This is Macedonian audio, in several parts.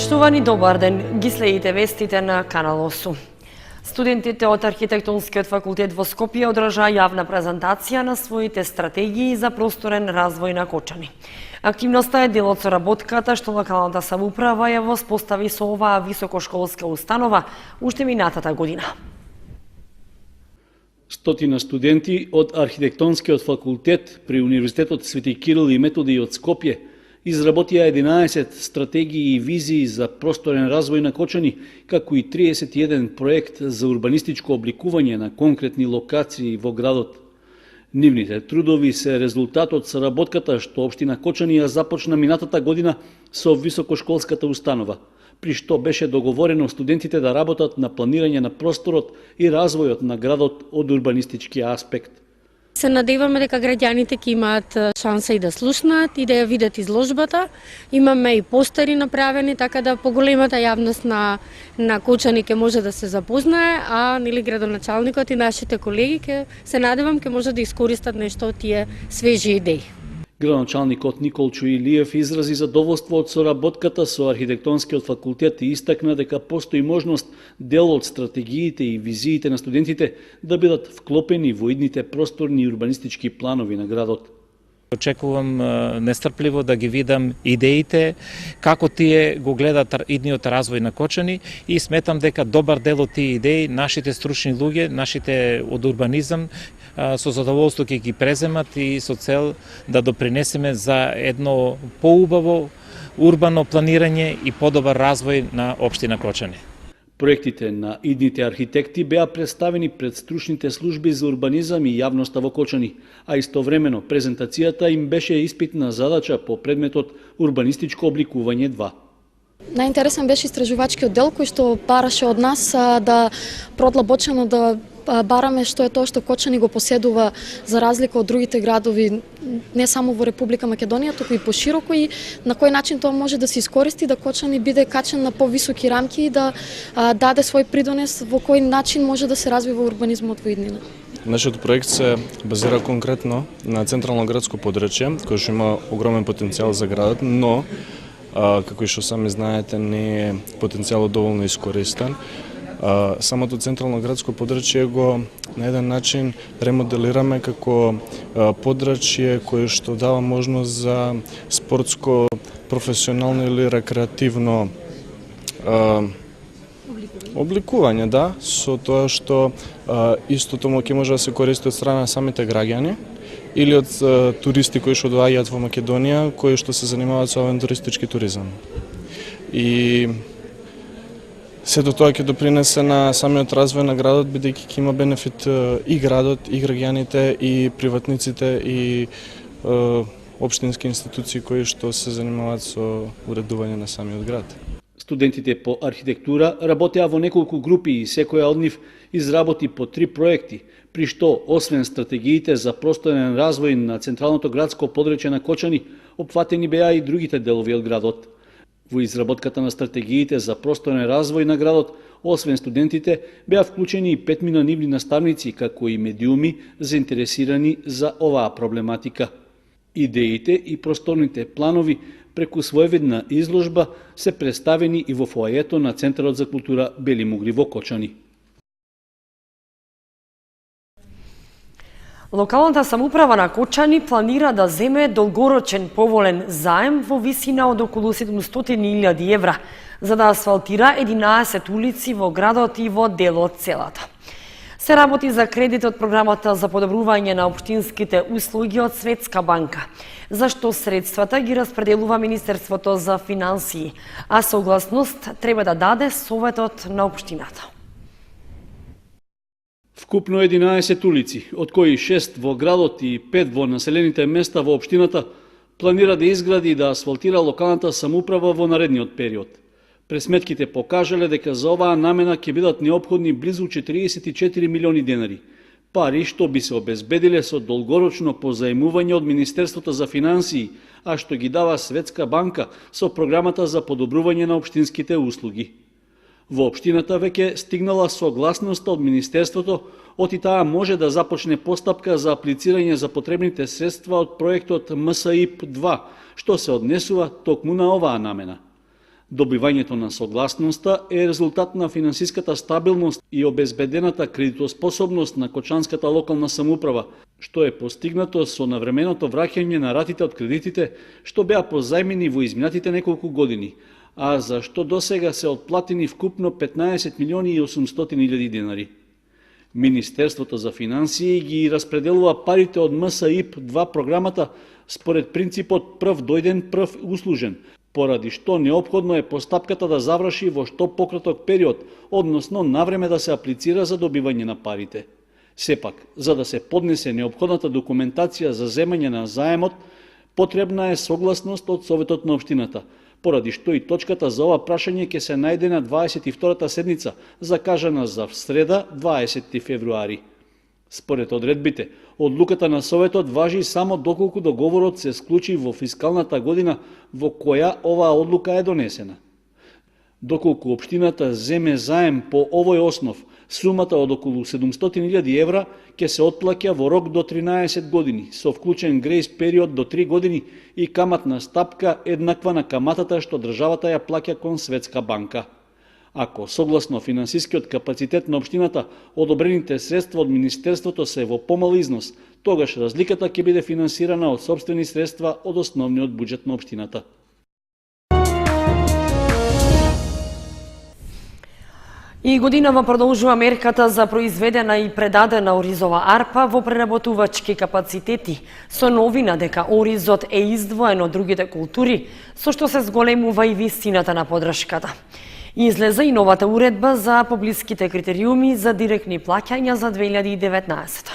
Поштувани, добар ден, ги следите вестите на Канал 8. Студентите од Архитектонскиот факултет во Скопје одржаа јавна презентација на своите стратегии за просторен развој на Кочани. Активноста е дел од соработката што локалната самоуправа ја воспостави со оваа високошколска установа уште минатата година. Стотина студенти од Архитектонскиот факултет при Универзитетот Свети Кирил и Методи од Скопје изработија 11 стратегии и визии за просторен развој на Кочани, како и 31 проект за урбанистичко обликување на конкретни локации во градот. Нивните трудови се резултат од соработката што општина Кочани ја започна минатата година со високошколската установа, при што беше договорено студентите да работат на планирање на просторот и развојот на градот од урбанистички аспект. Се надеваме дека граѓаните ќе имаат шанса и да слушнат и да ја видат изложбата. Имаме и постери направени, така да поголемата јавност на Кочани ќе може да се запознае, а градоначалникот и нашите колеги се надевам ќе може да искористат нешто од тие свежи идеи. Градоначалникот Николчо Илиев изрази задоволство од соработката со Архитектонскиот факултет и истакна дека постои можност дел од стратегиите и визиите на студентите да бидат вклопени во идните просторни и урбанистички планови на градот. Очекувам нестрпливо да ги видам идеите, како тие го гледат идниот развој на Кочани и сметам дека добар дел од тие идеи нашите стручни луѓе, нашите од урбанизам со задоволство ќе ги преземат и со цел да допринесеме за едно поубаво урбано планирање и подобар развој на општина Кочани. Проектите на идните архитекти беа представени пред стручните служби за урбанизам и јавноста во Кочани, а истовремено презентацијата им беше испитна задача по предметот урбанистичко обликување 2. Најинтересен беше истражувачкиот дел кој што бараше од нас да продлабочено да бараме што е тоа што Кочани го поседува за разлика од другите градови не само во Република Македонија, туку и пошироко, и на кој начин тоа може да се искористи да Кочани биде качен на повисоки рамки и да даде свој придонес во кој начин може да се развива урбанизмот во иднина. Нашиот проект се базира конкретно на централно градско подрачје, кој што има огромен потенцијал за градот, но како и што сами знаете, не е потенцијалот доволно искористен. Самото централно градско подрачје го на еден начин ремоделираме како подрачје кое што дава можност за спортско, професионално или рекреативно обликување, да, со тоа што истото ќе може да се користи од страна на самите граѓани или од туристи кои што доаѓаат во Македонија, кои што се занимаваат со авантуристички туризам. И сето тоа ќе допринесе на самиот развој на градот, бидејќи ќе има бенефит и градот, и граѓаните, и приватниците, и општински институции кои што се занимаваат со уредување на самиот град. Студентите по архитектура работеа во неколку групи и секоја од нив изработи по 3 проекти, при што, освен стратегиите за просторен развој на централното градско подрачје на Кочани, опфатени беа и другите делови од градот. Во изработката на стратегиите за просторен развој на градот, освен студентите, беа вклучени и 5 нивни наставници, како и медиуми заинтересирани за оваа проблематика. Идеите и просторните планови преку своевидна изложба се представени и во фоајето на Центарот за култура Бели Мугли во Кочани. Локалната самоуправа на Кочани планира да земе долгорочен поволен заем во висина од околу 700.000 евра, за да асфалтира 11 улици во градот и во дел од селата. Се работи за кредит од програмата за подобрување на општинските услуги од Светска банка, зашто средствата ги распределува Министерството за финансии, а согласност треба да даде Советот на општината. Вкупно 11 улици, од кои 6 во градот и 5 во населените места во општината, планира да изгради и да асфалтира локалната самоуправа во наредниот период. Пресметките покажале дека за оваа намена ќе бидат неопходни близу 44 милиони денари, пари што би се обезбедиле со долгорочно позаемување од Министерството за финансии, а што ги дава Светска банка со програмата за подобрување на општинските услуги. Во општината веќе стигнала согласноста од Министерството, оти таа може да започне постапка за аплицирање за потребните средства од проектот МСИП-2, што се однесува токму на оваа намена. Добивањето на согласноста е резултат на финансиската стабилност и обезбедената кредитоспособност на кочанската локална самоуправа, што е постигнато со навременото враќање на ратите од кредитите, што беа позајмени во изминатите неколку години, а за што досега се отплатени вкупно 15 милиони и 800 илјади денари. Министерството за финансии ги распределува парите од МСИП-2 програмата според принципот прв дојден, прв услужен, поради што неопходно е постапката да заврши во што пократок период, односно навреме да се аплицира за добивање на парите. Сепак, за да се поднесе неопходната документација за земање на заемот, потребна е согласност од Советот на општината, поради што и точката за ова прашање ќе се најде на 22-та седница, закажана за среда 20 февруари. Според одредбите, одлуката на Советот важи само доколку договорот се склучи во фискалната година во која оваа одлука е донесена. Доколку општината земе заем по овој основ, сумата од околу 700.000 евра ќе се отплаќа во рок до 13 години, со вклучен грејс период до 3 години и каматна стапка еднаква на каматата што државата ја плаќа кон Светска банка. Ако согласно финансискиот капацитет на општината, одобрените средства од Министерството се во помал износ, тогаш разликата ќе биде финансирана од сопствени средства од основниот буџет на општината. И годинава продолжува мерката за произведена и предадена оризова арпа во преработувачки капацитети, со новина дека оризот е издвоен од другите култури, со што се зголемува и висината на поддршката. Излеза и новата уредба за поблиските критериуми за директни плаќања за 2019.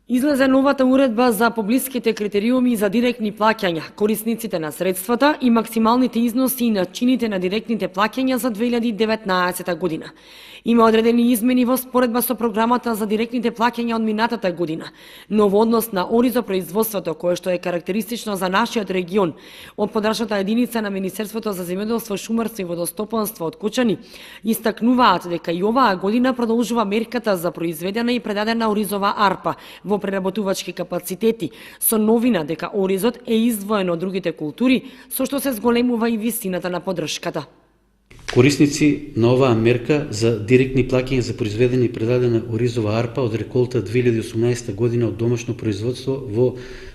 Излезе новата уредба за поблиските критериуми за директни плаќања, корисниците на средствата и максималните износи и начините на директните плаќања за 2019 година. Има одредени измени во споредба со програмата за директните плаќања од минатата година, но во однос на оризопроизводството, кое што е карактеристично за нашиот регион, од подрачната единица на Министерството за земјоделство, шумарство и водостопанство од Кочани, истакнуваат дека и оваа година продолжува мерката за произведена и предадена оризова арпа во преработувачки капацитети, со новина дека оризот е издвоен од другите култури, со што се зголемува и висината на поддршката. Корисници на оваа мерка за директни плаќања за произведена и предадена оризова арпа од реколта 2018 година од домашно производство во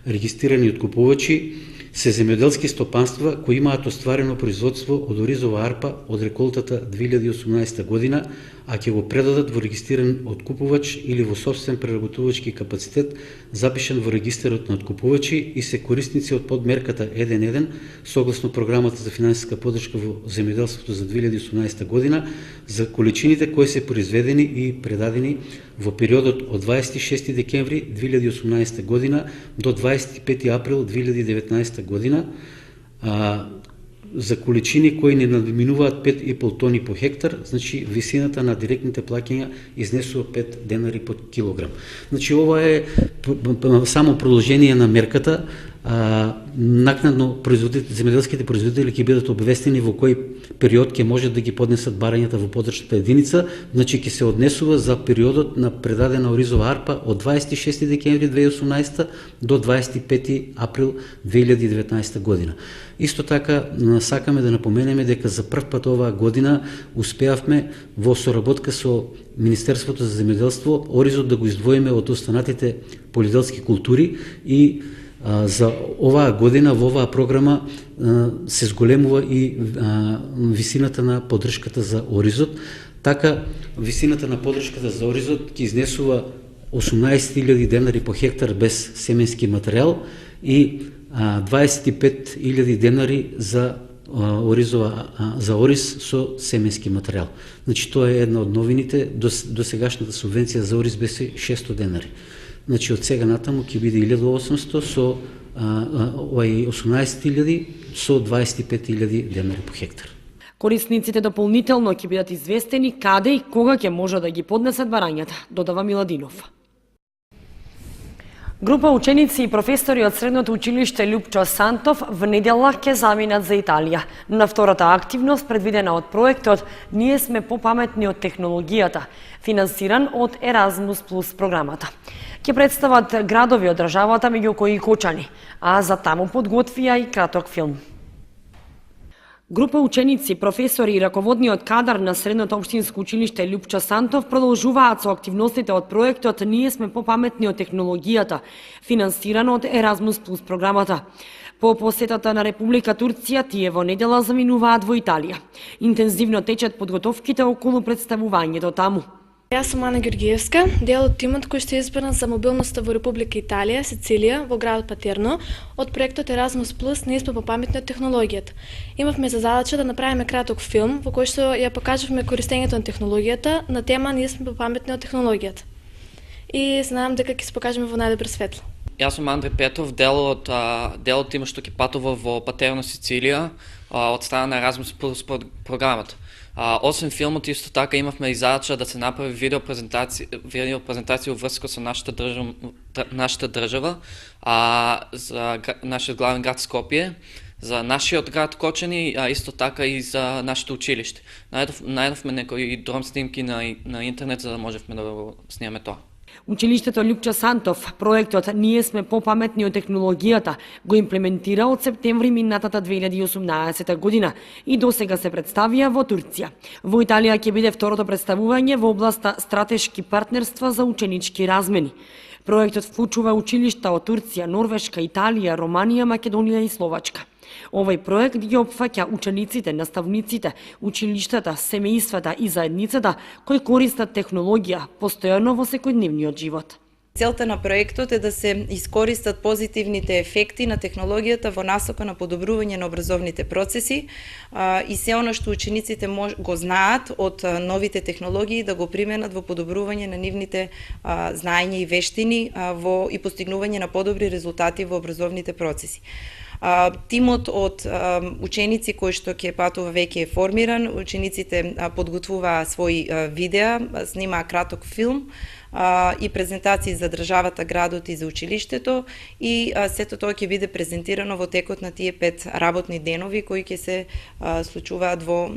регистрирани откупувачи се земјоделски стопанства кои имаат остварено производство од оризова арпа од реколтата 2018 година, а ќе го предадат во регистриран откупувач или во собствен преработувачки капацитет запишан во регистарот на откупувачи и се корисници од подмерката 1.1 согласно програмата за финансиска поддршка во земјоделството за 2018 година за количините кои се произведени и предадени во периодот од 26 декември 2018 година до 25 април 2019 година, за количини кои не надминуваат 5,5 тони по хектар, значи висината на директните плаќања изнесува 5 денари по килограм. Значи ова е само продолжение на мерката. Накнадно земјоделските производители ќе бидат обвестени во кој период ќе можат да ги поднесат барањата во подрачната единица, значи ќе се однесува за периодот на предадена оризова арпа од 26 декември 2018 до 25 април 2019 година. Исто така сакаме да напоменеме дека за прв пат оваа година успеавме во соработка со Министерството за земјоделство оризот да го издвоиме од останатите полиделски култури и за оваа година во оваа програма се зголемува и висината на поддршката за оризот. Така, висината на поддршката за оризот ќе изнесува 18.000 денари по хектар без семенски материјал и 25.000 денари за ориз со семенски материјал. Значи тоа е една од новините. До сегашната субвенција за ориз беше 600 денари. Значи од сега натаму ќе биде 1.800 со 18.000 со 25.000 денари по хектар. Корисниците дополнително ќе бидат известени каде и кога ќе може да ги поднесат барањата, додава Миладинов. Група ученици и професори од Средното училиште Лјупчо Сантов в недела ќе заминат за Италија. На втората активност, предвидена од проектот "Ние сме попаметни од технологијата", финансиран од Еразмус Плюс програмата. Ќе представат градови од државата, меѓу кои и Кочани, а за таму подготвија и краток филм. Група ученици, професори и раководниот кадар на Средното општинско училиште Лјупча Сантов продолжуваат со активностите од проектот "Ние сме попаметни од технологијата", финансирано од Еразмус плюс програмата. По посетата на Република Турција, тие во недела заминуваат во Италија. Интензивно течат подготовките околу представувањето таму. Јас сум Ана Георгиевска, дел од тимот кој што е избран за мобилноста во Република Италија, Сицилија, во градот Патерно, од проектот Еразмус плюс "Ние сме попаметни од технологијата". Имавме за задача да направиме краток филм во кој што ја покажавме користењето на технологијата на тема "Ние сме попаметни од технологијата". И се надам дека ќе се покажеме во најдобро светло. Јас сум Андре Петров, дел од тимот што ќе патува во Патерно, Сицилија, од страна на Еразмус плюс програмата. Освен филмот, исто така имавме и задача да се направи видео презентација во врска со нашата држава, за нашиот главен град Скопје, за нашиот град Кочани, а исто така и за нашето училиште. Најдовме некои дрон снимки на интернет за да можевме да го снимаме тоа. Училиштето Лјупча Сантов, проектот "Ние сме попаметни од технологијата", го имплементира од септември минатата 2018 година и досега се представија во Турција. Во Италија ќе биде второто представување во областа стратешки партнерства за ученички размени. Проектот вклучува училишта од Турција, Норвешка, Италија, Романија, Македонија и Словачка. Овој проект ги опфаќа учениците, наставниците, училиштата, семејствата и заедницата кои користат технологија постојано во секојдневниот живот. Целта на проектот е да се искористат позитивните ефекти на технологијата во насока на подобрување на образовните процеси и се она што учениците го знаат од новите технологии да го применат во подобрување на нивните знаења и вештини и постигнување на подобри резултати во образовните процеси. Тимот од ученици кои што ќе патува веќе е формиран, учениците подготвуваа своји видеа, снимаа краток филм и презентации за државата, градот и за училиштето и сето тоа ќе биде презентирано во текот на тие 5 работни денови кои ќе се случуваат во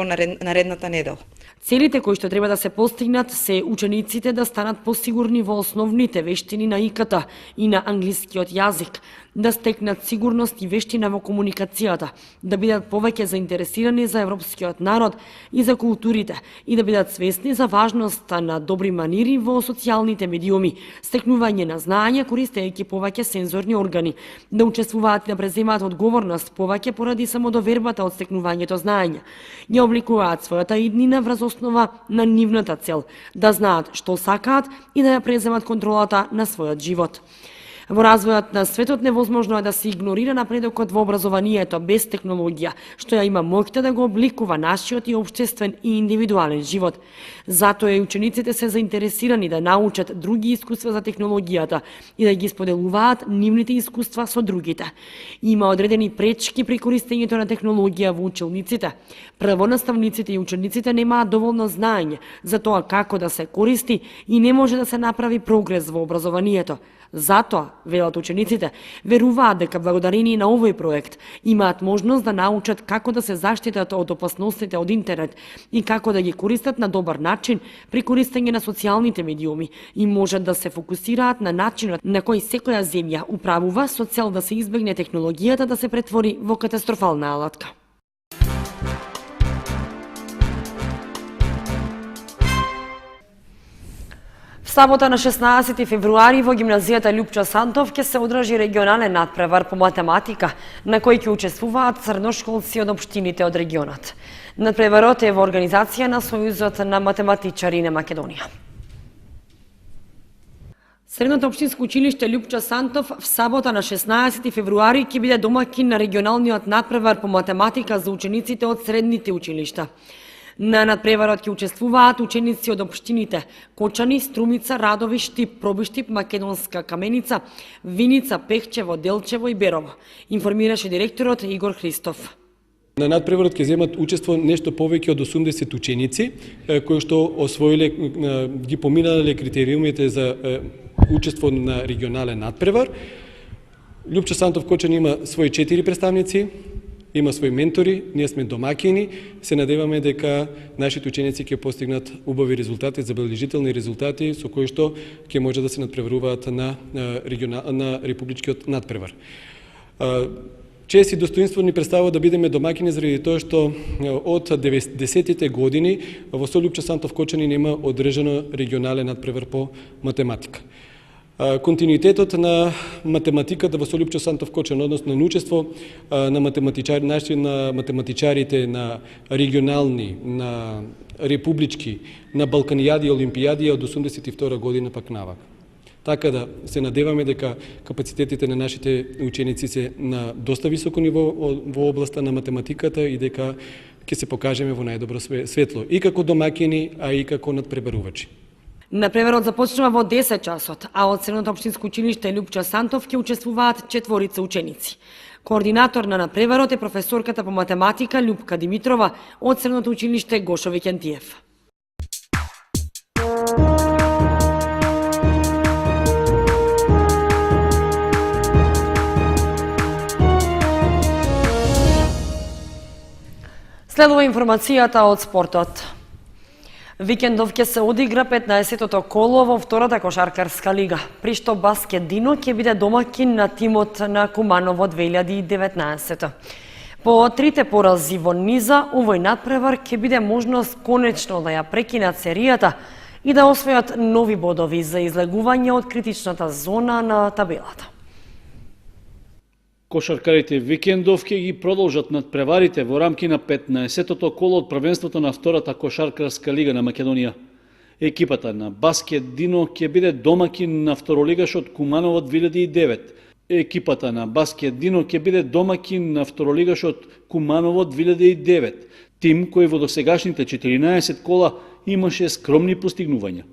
наредната недела. Целите кои што треба да се постигнат се учениците да станат посигурни во основните вештини на ИКТ и на англискиот јазик, да стекнат сигурност и вештина во комуникацијата, да бидат повеќе заинтересирани за европскиот народ и за културите и да бидат свесни за важноста на добри манири во социјалните медиуми, стекнување на знаење користејќи повеќе сензорни органи, да учествуваат и да преземаат одговорност повеќе поради самодовербата од стекнувањето знаење, ја обликуваат својата иднина врз основа на нивната цел, да знаат што сакаат и да ја преземат контролата на својот живот. Во развојот на светот невозможно е да се игнорира напредокот во образованието без технологија, што ја има моќта да го обликува нашиот и општествен и индивидуален живот. Затоа и учениците се заинтересирани да научат други искуства за технологијата и да ги споделуваат нивните искуства со другите. Има одредени пречки при користењето на технологија во училниците. Прво, наставниците и учениците немаат доволно знаење за тоа како да се користи и не може да се направи прогрес во образованието. Затоа, велат учениците, веруваат дека благодарение на овој проект имаат можност да научат како да се заштитат од опасностите од интернет и како да ги користат на добар начин при користење на социјалните медиуми и можат да се фокусираат на начинот на кој секоја земја управува со цел да се избегне технологијата да се претвори во катастрофална алатка. Сабота на 16 февруари во гимназијата Лјупча Сантов ќе се одржи регионален надпревар по математика, на кој ќе учествуваат средношколци од општините од регионот. Надпреварот е во организација на Сојузот на математичари на Македонија. Средното општинско училиште Лјупча Сантов в сабота на 16 февруари ќе биде домаќин на регионалниот надпревар по математика за учениците од средните училишта. На надпреварот ќе учествуваат ученици од општините Кочани, Струмица, Радови, Штип, Пробиштип, Македонска Каменица, Виница, Пехчево, Делчево и Берово, информираше директорот Игор Христов. На надпреварот ќе земат учество нешто повеќе од 80 ученици кои што освоиле ги поминале критериумите за учество на регионален надпревар. Лјупча Сантов Кочани има своји 4 представници, има своји ментори, ние сме домакини, се надеваме дека нашите ученици ќе постигнат убави резултати, забележителни резултати со кои што ќе може да се надпреваруваат на републичкиот надпревар. чест и достоинство ни представува да бидеме домакини заради тоа што од 90-тите години во Солјупче Сантов Кочани нема одржано регионален надпревар по математика. Континуитетот на математиката во Солјупче Сантов Кочани, односно на учество на математичарите на регионални, на републички, на балканијади и олимпијади од 82 година пак навак. Така да се надеваме дека капацитетите на нашите ученици се на доста високо ниво во областа на математиката и дека ќе се покажеме во најдобро светло и како домакини, а и како надпребарувачи. Надпреварот започнува во 10 часот, а од Средното општинско училиште Лупча Сантов ќе учествуваат 4 ученици. Координатор на надпреварот е професорката по математика Љупка Димитрова од Средното училиште Гошо Викентиев. Следува информацијата од спортот. Викендов ќе се одигра 15-тото коло во втората кошаркарска лига, при што Баскет Дино ќе биде домакин на тимот на Куманово 2019. По трите порази во низа, овој надпревар ќе биде можност конечно да ја прекинат серијата и да освојат нови бодови за излегување од критичната зона на табелата. Кошаркарите Викендов ќе ги продолжат надпреварите во рамки на 15-тото коло од првенството на втората кошаркарска лига на Македонија. Екипата на Баскет Дино ќе биде домакин на второлигашот Куманово 2009. Екипата на Баскет Дино ќе биде домакин на второлигашот Куманово 2009. Тим кој во досегашните 14 кола имаше скромни постигнувања.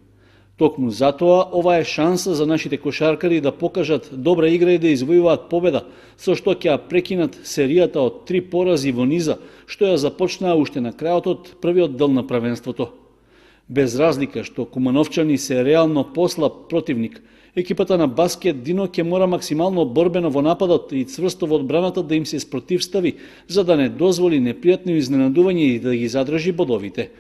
Токму затоа ова е шанса за нашите кошаркари да покажат добра игра и да извојуваат победа, со што ќе ја прекинат серијата од 3 порази во низа, што ја започнаа уште на крајот од првиот дел на првенството. Без разлика што кумановчани се реално послаб противник, екипата на Баскет Дино ќе мора максимално борбено во нападот и цврсто во одбраната да им се спротивстави, за да не дозволи непријатно изненадување и да ги задржи бодовите.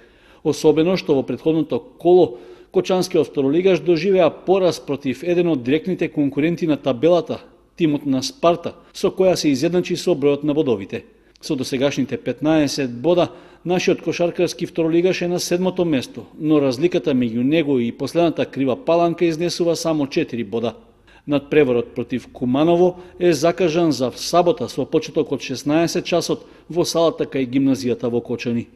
Особено што во претходното коло Кочанскиот второлигаш доживеа пораз против еден од директните конкуренти на табелата, тимот на Спарта, со која се изедначи со бројот на бодовите. Со досегашните 15 бода, нашиот кошаркарски второлигаш е на 7-то место, но разликата меѓу него и последната крива паланка изнесува само 4 бода. Надпреварот против Куманово е закажан за сабота со почеток од 16 часот во салата кај гимназијата во Кочани.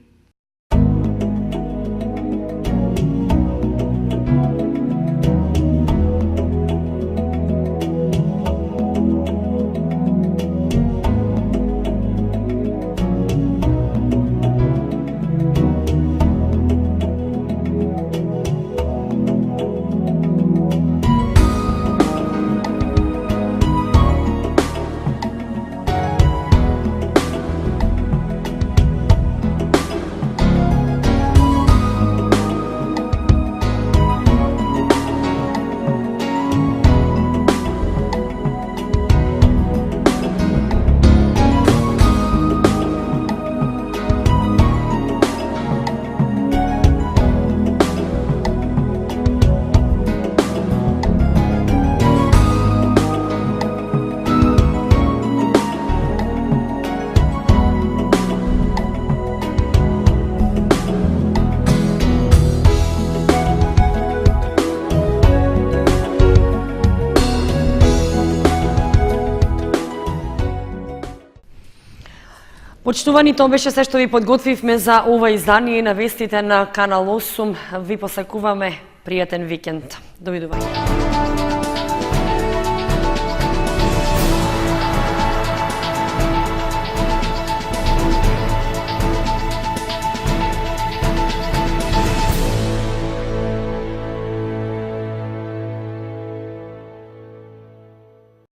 Почитувани, тоа беше се што ви подготвивме за ова издание на вестите на Канал 8. Ви посакуваме пријатен викенд. Довидување.